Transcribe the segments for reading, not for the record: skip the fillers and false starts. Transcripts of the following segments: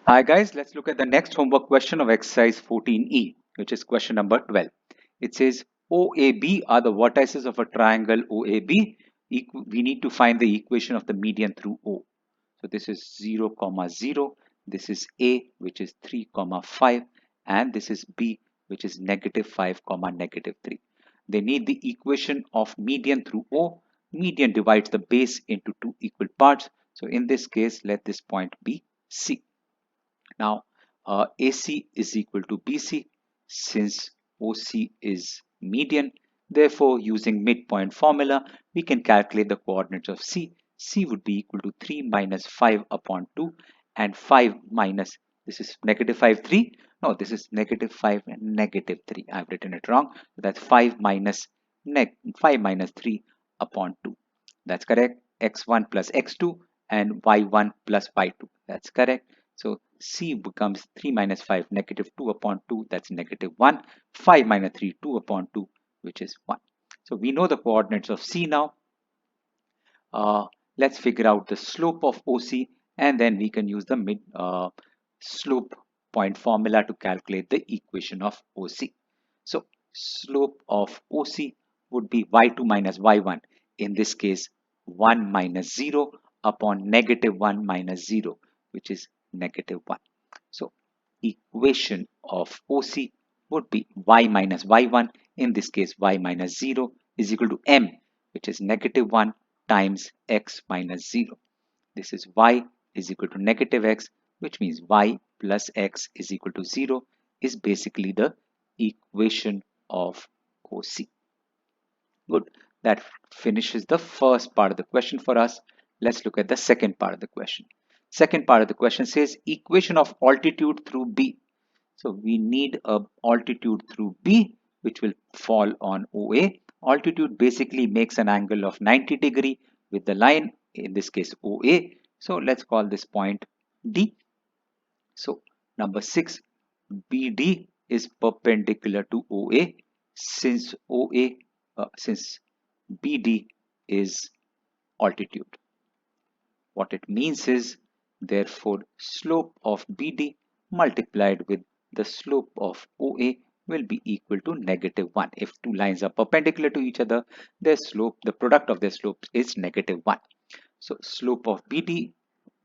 Hi guys, let's look at the next homework question of exercise 14E, which is question number 12. It says OAB are the vertices of a triangle OAB. We need to find the equation of the median through O. So this is 0, 0. This is A, which is 3, 5, and this is B, which is negative 5, negative 3. They need the equation of median through O. Median divides the base into two equal parts. So in this case, let this point be C. Now, AC is equal to BC since OC is median. Therefore, using midpoint formula, we can calculate the coordinates of C. C would be equal to 3 minus 5 upon 2 and 5 minus, this is negative 5, 3. No, this is negative 5 and negative 3. I've written it wrong. So that's 5 minus 3 upon 2. That's correct. X1 plus X2 and Y1 plus Y2. That's correct. So C becomes 3 minus 5, negative 2 upon 2, that's negative 1. 5 minus 3, 2 upon 2, which is 1. So we know the coordinates of C now. Let's figure out the slope of OC, and then we can use the slope point formula to calculate the equation of OC. So slope of OC would be y2 minus y1. In this case, 1 minus 0 upon negative 1 minus 0, which is negative 1. So equation of OC would be y minus y1. In this case, y minus 0 is equal to m, which is negative 1 times x minus 0. This is y is equal to negative x, which means y plus x is equal to 0 is basically the equation of OC. Good. That finishes the first part of the question for us. Let's look at the second part of the question. Second part of the question says equation of altitude through B. So we need a altitude through B, which will fall on OA. Altitude basically makes an angle of 90° with the line, in this case OA. So let's call this point D. So number 6, BD is perpendicular to OA since BD is altitude. What it means is, therefore, slope of BD multiplied with the slope of OA will be equal to negative 1. If two lines are perpendicular to each other, their slope, the product of their slopes is negative 1. So slope of BD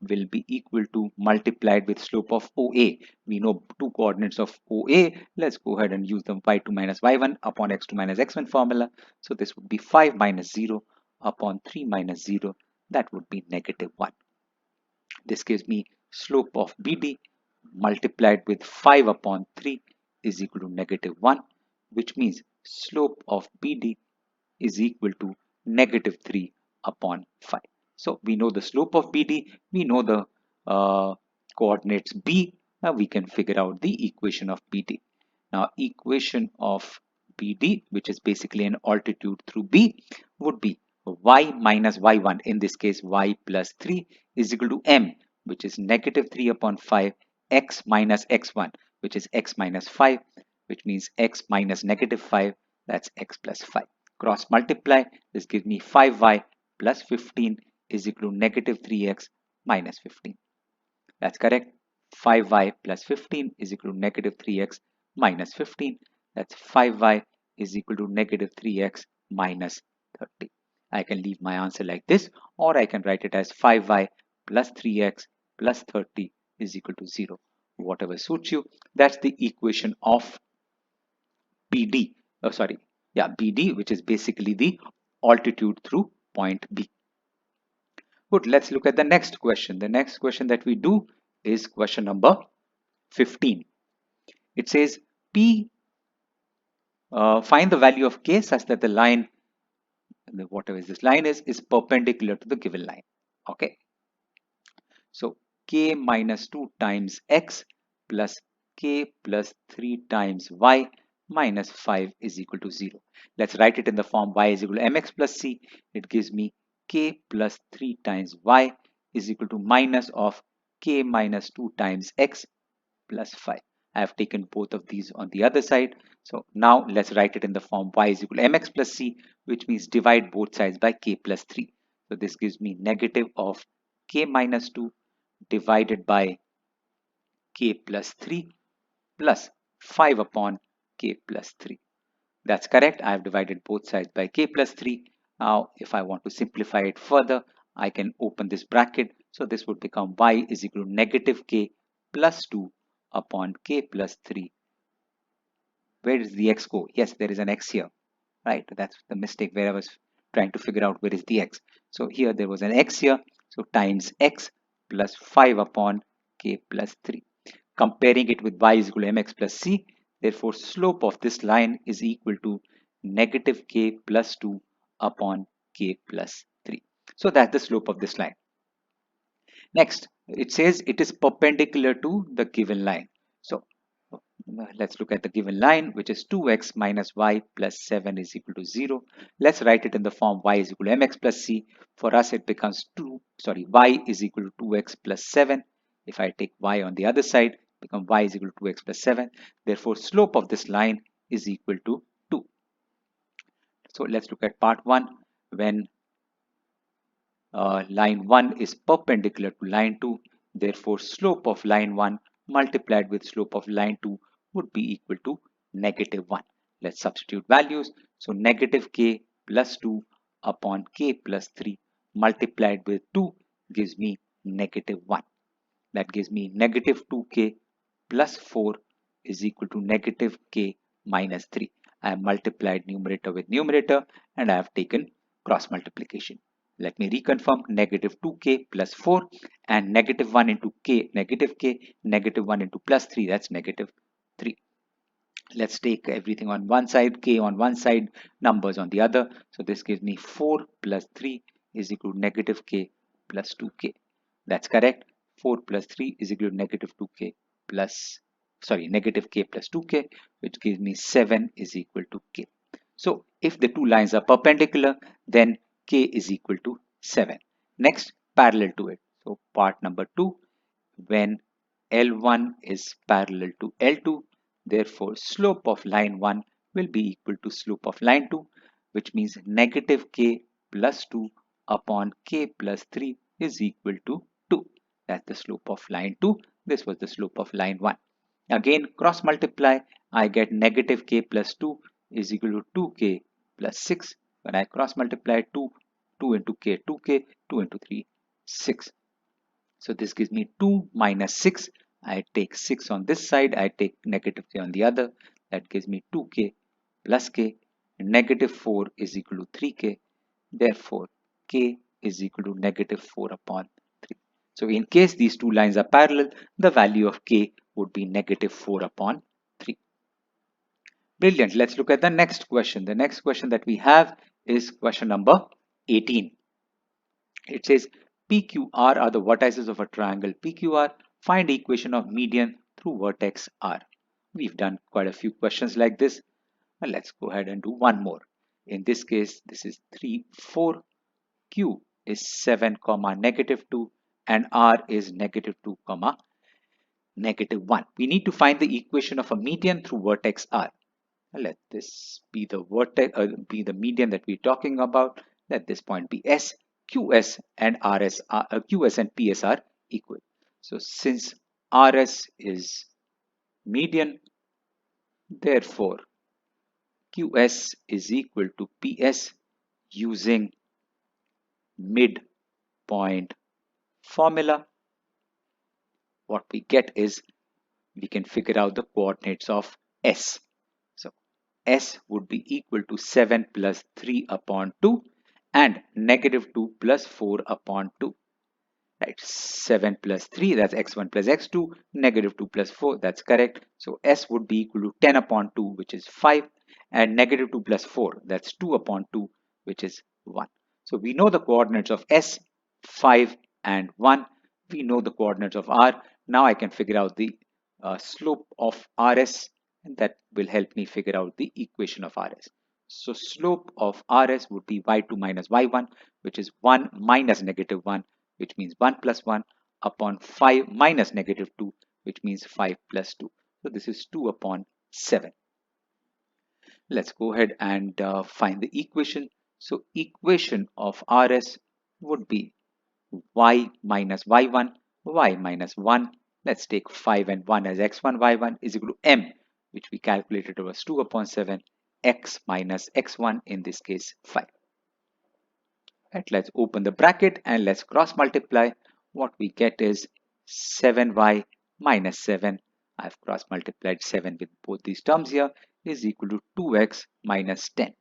will be equal to multiplied with slope of OA. We know two coordinates of OA. Let's go ahead and use the y2 minus y1 upon x2 minus x1 formula. So this would be 5 minus 0 upon 3 minus 0. That would be negative 1. This gives me slope of BD multiplied with 5 upon 3 is equal to negative 1, which means slope of BD is equal to negative 3 upon 5. So we know the slope of BD, we know the coordinates B. Now we can figure out the equation of BD. Now equation of BD, which is basically an altitude through B, would be y minus y1, in this case y plus 3 is equal to m, which is negative 3 upon 5, x minus x1, which is x minus 5, which means x minus negative 5, that's x plus 5. Cross multiply, this gives me 5y plus 15 is equal to negative 3x minus 15. That's correct. 5y plus 15 is equal to negative 3x minus 15. That's 5y is equal to negative 3x minus 30. I can leave my answer like this, or I can write it as 5y plus 3x plus 30 is equal to 0. Whatever suits you. That's the equation of BD. BD, which is basically the altitude through point B. Good, let's look at the next question. The next question that we do is question number 15. It says P, find the value of K such that the line, whatever this line is perpendicular to the given line. Okay. So K minus 2 times X plus K plus 3 times Y minus 5 is equal to 0. Let's write it in the form y is equal to mx plus c. It gives me K plus 3 times Y is equal to minus of K minus 2 times X plus 5. I have taken both of these on the other side. So now let's write it in the form y is equal to mx plus c, which means divide both sides by k plus 3. So this gives me negative of k minus 2 divided by k plus 3 plus 5 upon k plus 3. That's correct. I have divided both sides by k plus 3. Now, if I want to simplify it further, I can open this bracket. So this would become y is equal to negative k plus 2 upon k plus 3. Where does the x go? Yes, there is an x here, right? That's the mistake where I was trying to figure out where is the x. So here there was an x here. So times x plus 5 upon k plus 3. Comparing it with y is equal to mx plus c. Therefore, slope of this line is equal to negative k plus 2 upon k plus 3. So that's the slope of this line. Next, it says it is perpendicular to the given line. So let's look at the given line, which is 2x minus y plus 7 is equal to 0. Let's write it in the form y is equal to mx plus c. For us, it becomes y is equal to 2x plus 7. If I take y on the other side, become y is equal to 2x plus 7. Therefore, slope of this line is equal to 2. So let's look at part 1. When line 1 is perpendicular to line 2, therefore slope of line 1 multiplied with slope of line 2 would be equal to negative 1. Let's substitute values. So negative k plus 2 upon k plus 3 multiplied with 2 gives me negative 1. That gives me negative 2k plus 4 is equal to negative k minus 3. I have multiplied numerator with numerator and I have taken cross multiplication. Let me reconfirm negative 2k plus 4 and negative 1 into k, negative 1 into plus 3, that's negative 3. Let's take everything on one side, k on one side, numbers on the other. So this gives me 4 plus 3 is equal to negative k plus 2k. That's correct. 4 plus 3 is equal to negative 2k plus, negative k plus 2k, which gives me 7 is equal to k. So if the two lines are perpendicular, then k is equal to 7. Next, parallel to it. So part number 2, when L1 is parallel to L2, therefore slope of line 1 will be equal to slope of line 2, which means negative k plus 2 upon k plus 3 is equal to 2. That's the slope of line 2. This was the slope of line 1. Again, cross multiply, I get negative k plus 2 is equal to 2k plus 6. When I cross multiply 2 into k, 2k, 2 into 3, 6. So this gives me 2 minus 6. I take 6 on this side. I take negative k on the other. That gives me 2k plus k. Negative 4 is equal to 3k. Therefore, k is equal to negative 4 upon 3. So in case these two lines are parallel, the value of k would be negative 4 upon 3. Brilliant. Let's look at the next question. The next question that we have is question number 18. It says PQR are the vertices of a triangle PQR. Find the equation of median through vertex R. We've done quite a few questions like this. And let's go ahead and do one more. In this case, this is 3, 4. Q is 7, comma, negative 2. And R is negative 2, comma, negative 1. We need to find the equation of a median through vertex R. Let this be the vertex, be the median that we're talking about. Let this point be S. QS and RS are, QS and PS are equal. So since RS is median, therefore QS is equal to PS using midpoint formula. What we get is we can figure out the coordinates of S. So S would be equal to 7 plus 3 upon 2 and negative 2 plus 4 upon 2. Right, 7 plus 3, that's x1 plus x2, negative 2 plus 4, that's correct. So S would be equal to 10 upon 2, which is 5, and negative 2 plus 4, that's 2 upon 2, which is 1. So we know the coordinates of S, 5 and 1. We know the coordinates of R. Now I can figure out the slope of RS, and that will help me figure out the equation of RS. So slope of RS would be y2 minus y1, which is 1 minus negative 1, which means 1 plus 1 upon 5 minus negative 2, which means 5 plus 2. So this is 2 upon 7. Let's go ahead and find the equation. So equation of RS would be y minus y1, y minus 1 Let's take 5 and 1 as x1, y1 is equal to m, which we calculated was 2 upon 7, x minus x1, in this case 5. Right, let's open the bracket and let's cross multiply. What we get is 7y minus 7. I've cross multiplied 7 with both these terms here, is equal to 2x minus 10.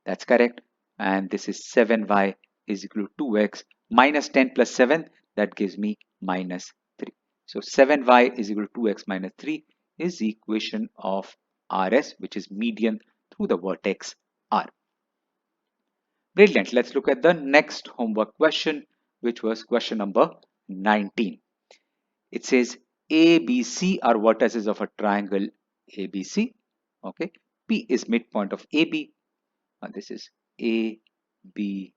That's correct. And this is 7y is equal to 2x minus 10 plus 7. That gives me minus 3. So 7y is equal to 2x minus 3 is the equation of RS, which is median through the vertex R. Brilliant. Let's look at the next homework question, which was question number 19. It says ABC are vertices of a triangle ABC. Okay. P is midpoint of AB. This is ABC.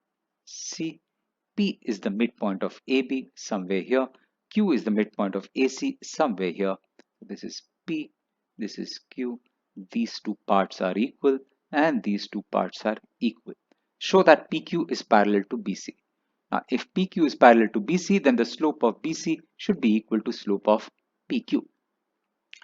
P is the midpoint of AB somewhere here. Q is the midpoint of AC somewhere here. This is P. This is Q. These two parts are equal and these two parts are equal. Show that PQ is parallel to BC. Now, if PQ is parallel to BC, then the slope of BC should be equal to slope of PQ.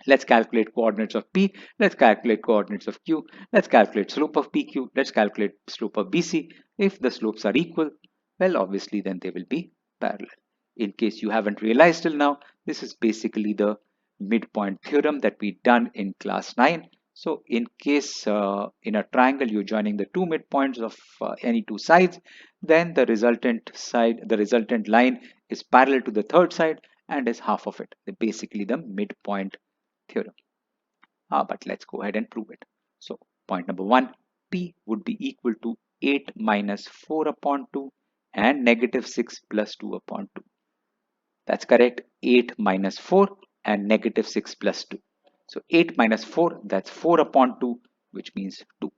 Let's calculate coordinates of P. Let's calculate coordinates of Q. Let's calculate slope of PQ. Let's calculate slope of BC. If the slopes are equal, well, obviously, then they will be parallel. In case you haven't realized till now, this is basically the midpoint theorem that we done in class 9. So in case in a triangle you're joining the two midpoints of any two sides, then the resultant line is parallel to the third side and is half of it. Basically the midpoint theorem. But let's go ahead and prove it. So point number 1, P would be equal to 8 minus 4 upon 2 and negative 6 plus 2 upon 2. That's correct. 8 minus 4 and negative 6 plus 2. So 8 minus 4, that's 4 upon 2, which means 2.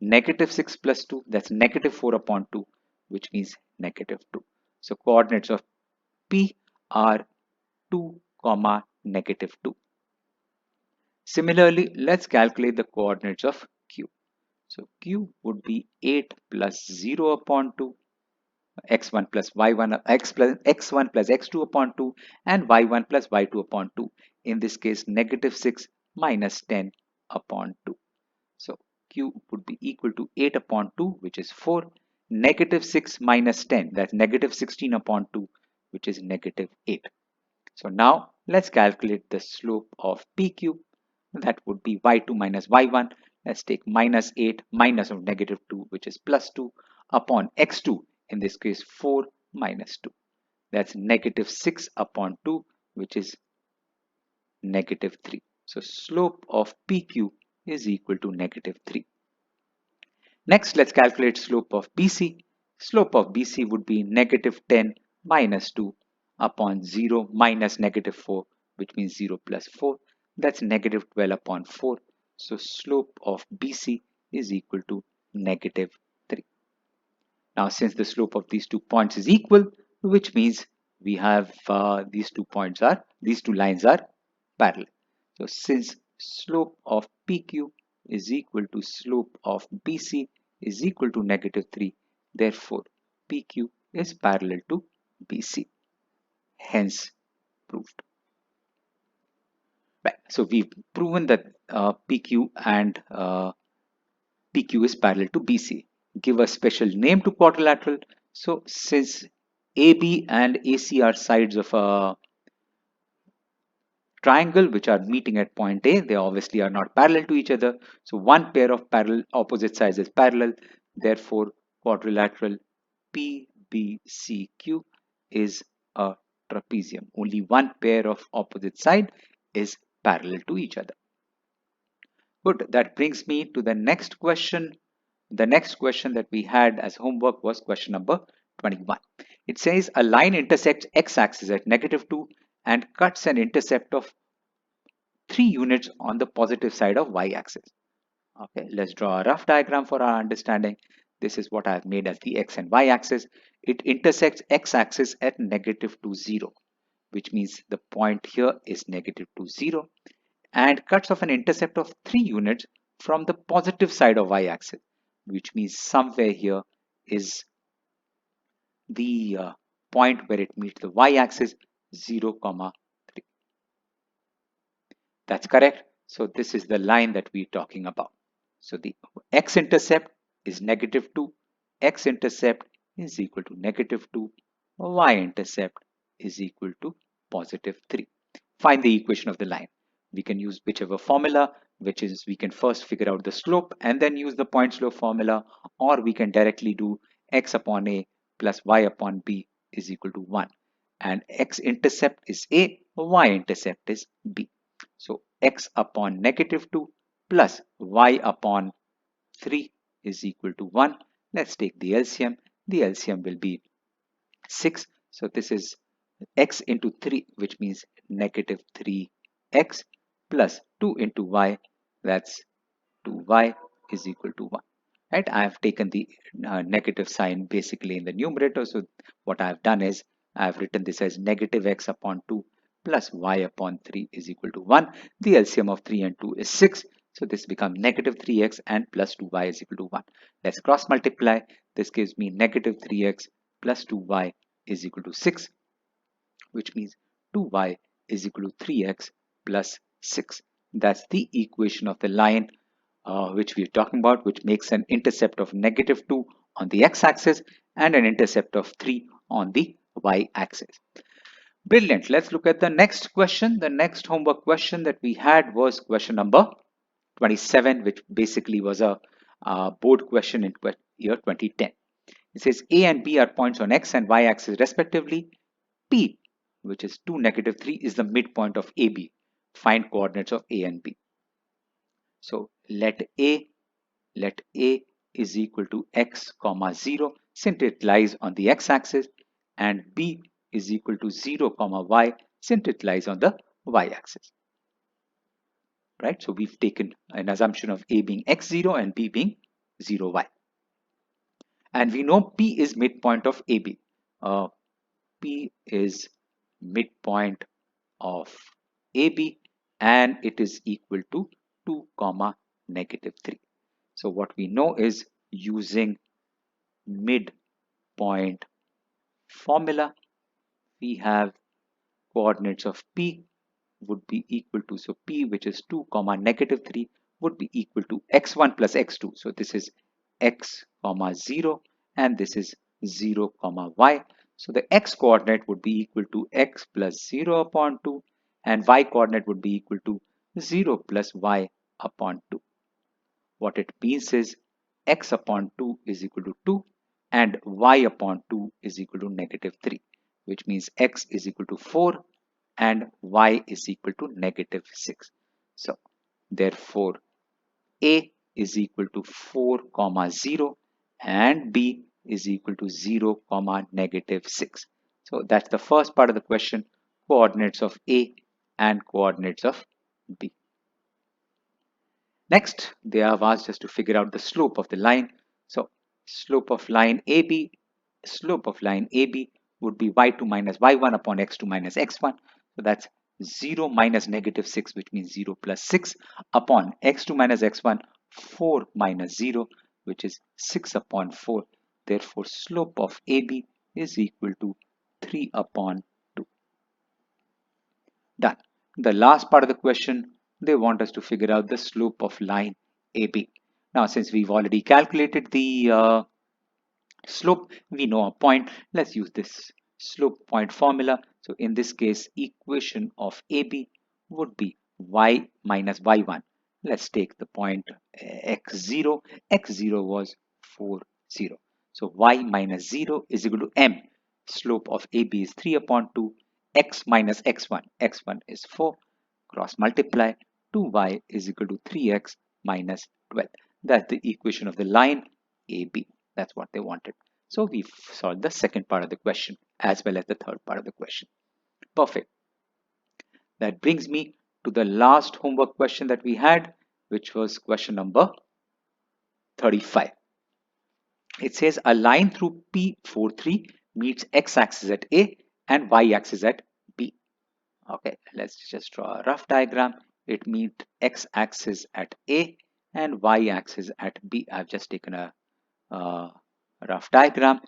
Negative 6 plus 2, that's negative 4 upon 2, which means negative 2. So coordinates of P are 2, negative 2. Similarly, let's calculate the coordinates of Q. So Q would be 8 plus 0 upon 2, x1 plus y1, x1 plus x2 upon 2, and y1 plus y2 upon 2. In this case, negative 6 minus 10 upon 2. So Q would be equal to 8 upon 2, which is 4. Negative 6 minus 10, that's negative 16 upon 2, which is negative 8. So now let's calculate the slope of PQ. That would be y2 minus y1. Let's take minus 8 minus of negative 2, which is plus 2, upon x2, in this case 4 minus 2. That's negative 6 upon 2, which is negative 3. So slope of PQ is equal to negative 3. Next, let's calculate slope of BC. Slope of BC would be negative 10 minus 2 upon 0 minus negative 4, which means 0 plus 4. That's negative 12 upon 4. So slope of BC is equal to negative 3. Now, since the slope of these 2 points is equal, which means we have these 2 lines are parallel. So since slope of PQ is equal to slope of BC is equal to negative 3, therefore PQ is parallel to BC. Hence proved. Right. So we've proven that PQ and PQ is parallel to BC. Give a special name to quadrilateral. So since AB and AC are sides of a triangle which are meeting at point A, they obviously are not parallel to each other. So one pair of parallel opposite sides is parallel. Therefore, quadrilateral PBCQ is a trapezium. Only one pair of opposite side is parallel to each other. Good. That brings me to the next question. The next question that we had as homework was question number 21. It says a line intersects x-axis at negative 2 and cuts an intercept of 3 units on the positive side of y-axis. Okay, let's draw a rough diagram for our understanding. This is what I have made as the x and y-axis. It intersects x-axis at negative 2, 0, which means the point here is negative 2, 0, and cuts off an intercept of 3 units from the positive side of y-axis, which means somewhere here is the point where it meets the y-axis, 0, 3. That's correct. So this is the line that we're talking about. So the x-intercept is -2, x-intercept is equal to -2, y-intercept is equal to +3. Find the equation of the line. We can use whichever formula, which is we can first figure out the slope and then use the point slope formula, or we can directly do x upon a plus y upon b is equal to 1. And x-intercept is a, y-intercept is b. So x upon -2 plus y upon 3 is equal to 1. Let's take the LCM. The LCM will be 6. So this is x into 3, which means -3x plus 2 into y, that's 2y is equal to 1. Right? I have taken the negative sign basically in the numerator. So what I have done is I have written this as -x upon 2 plus y upon 3 is equal to 1. The LCM of 3 and 2 is 6. So this becomes -3x and plus 2y is equal to 1. Let's cross multiply. This gives me -3x plus 2y is equal to 6, which means 2y is equal to 3x plus 6. That's the equation of the line which we are talking about, which makes an intercept of -2 on the x-axis and an intercept of 3 on the y-axis. Brilliant. Let's look at the next question. The next homework question that we had was question number 27, which basically was a board question in year 2010. It says A and B are points on x and y axis respectively. P, which is 2, -3, is the midpoint of AB. Find coordinates of A and B. So let A is equal to x comma 0 since it lies on the x-axis, and B is equal to 0 comma y since it lies on the y-axis. Right? So we've taken an assumption of A being x0 and B being 0y. And we know P is midpoint of AB. P is midpoint of AB and it is equal to 2 comma -3. So what we know is using midpoint formula, we have coordinates of P would be equal to, so P, which is 2 comma -3, would be equal to x1 plus x2. So this is x comma 0 and this is 0 comma y. So the x coordinate would be equal to x plus 0 upon 2 and y coordinate would be equal to 0 plus y upon 2. What it means is x upon 2 is equal to 2 and y upon 2 is equal to -3, which means x is equal to 4 and y is equal to -6. So therefore A is equal to 4 comma 0 and B is equal to 0 comma -6. So that's the first part of the question, coordinates of A and coordinates of B. Next, they have asked us to figure out the slope of the line. So slope of line AB would be y2 minus y1 upon x2 minus x1. So that's 0 minus -6, which means 0 plus 6 upon x2 minus x1, 4 minus 0, which is 6 upon 4. Therefore, slope of AB is equal to 3 upon 2. Done. The last part of the question, they want us to figure out the slope of line AB. Now, since we've already calculated the slope, we know a point. Let's use this slope point formula. So in this case, equation of AB would be y minus y1. Let's take the point x0. X0 was 4, 0. So y minus 0 is equal to m. Slope of AB is 3 upon 2. X minus x1. X1 is 4. Cross multiply. 2y is equal to 3x minus 12. That's the equation of the line AB. That's what they wanted. So we've solved the second part of the question as well as the third part of the question. Perfect. That brings me to the last homework question that we had, which was question number 35. It says a line through P43 meets x-axis at A and y-axis at B. Okay, let's just draw a rough diagram. It meets x-axis at A and y-axis at B. I've just taken a rough diagram.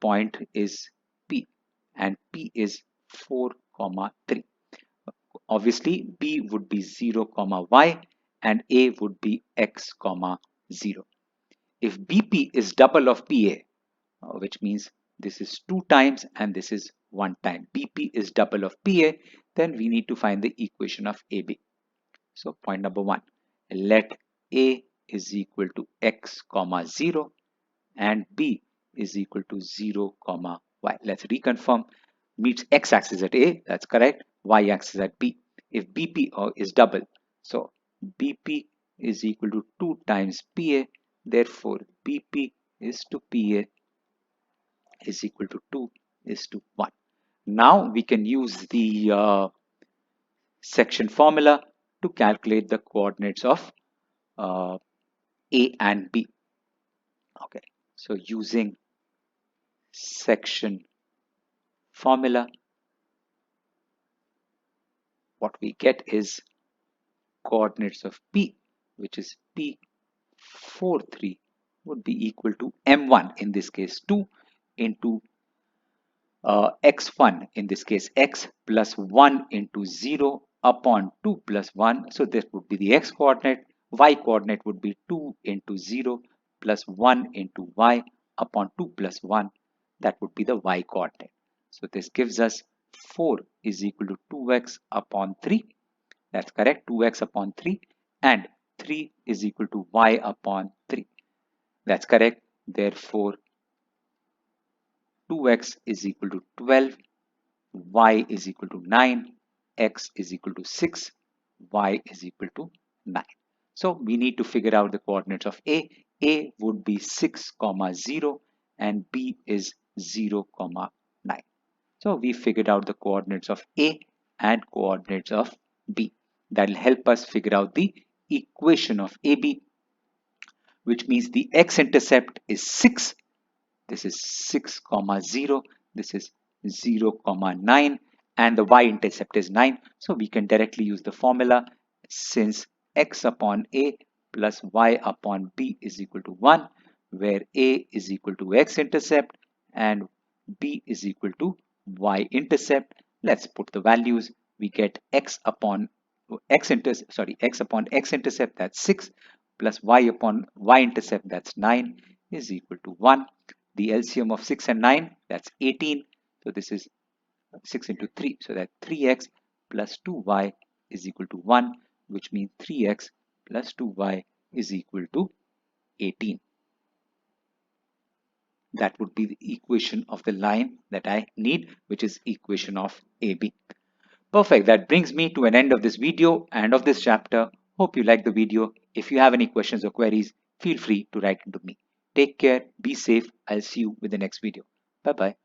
Point is P and P is 4 comma 3. obviously B would be 0 comma y and A would be x comma 0. If BP is double of PA, which means this is 2 times and this is 1 time, BP is double of PA, then we need to find the equation of AB. So point number 1, let A is equal to x comma 0 and B is equal to 0 comma y. Let's reconfirm. Meets x-axis at A, that's correct, y-axis at B. If BP is double, so BP is equal to 2 times PA, therefore BP is to PA is equal to 2 is to 1. Now we can use the section formula to calculate the coordinates of uh, A and B. Okay, so using section formula, what we get is coordinates of P, which is P43, would be equal to M1, in this case 2, into x1, in this case x, plus 1 into 0 upon 2 plus 1. So this would be the x coordinate. Y coordinate would be 2 into 0 plus 1 into y upon 2 plus 1. That would be the y coordinate. So this gives us 4 is equal to 2x upon 3. That's correct, 2x upon 3, and 3 is equal to y upon 3. That's correct. Therefore, 2x is equal to 12, y is equal to 9, x is equal to 6, y is equal to 9. So we need to figure out the coordinates of A. A would be 6 comma 0 and B is 0 comma 9. So we figured out the coordinates of A and coordinates of B. That will help us figure out the equation of AB, which means the x-intercept is 6. This is 6 comma 0. This is 0 comma 9, and the y-intercept is 9. So we can directly use the formula, since x upon A plus y upon B is equal to 1, where A is equal to x-intercept and B is equal to y-intercept. Let's put the values. We get x upon x-intercept, that's 6, plus y upon y-intercept, that's 9, is equal to 1. The LCM of 6 and 9, that's 18. So this is 6 into 3. So that 3x plus 2y is equal to 1, which means 3x plus 2y is equal to 18. That would be the equation of the line that I need, which is equation of AB. Perfect. That brings me to an end of this video and of this chapter. Hope you liked the video. If you have any questions or queries, feel free to write them to me. Take care, be safe. I'll see you with the next video. Bye bye.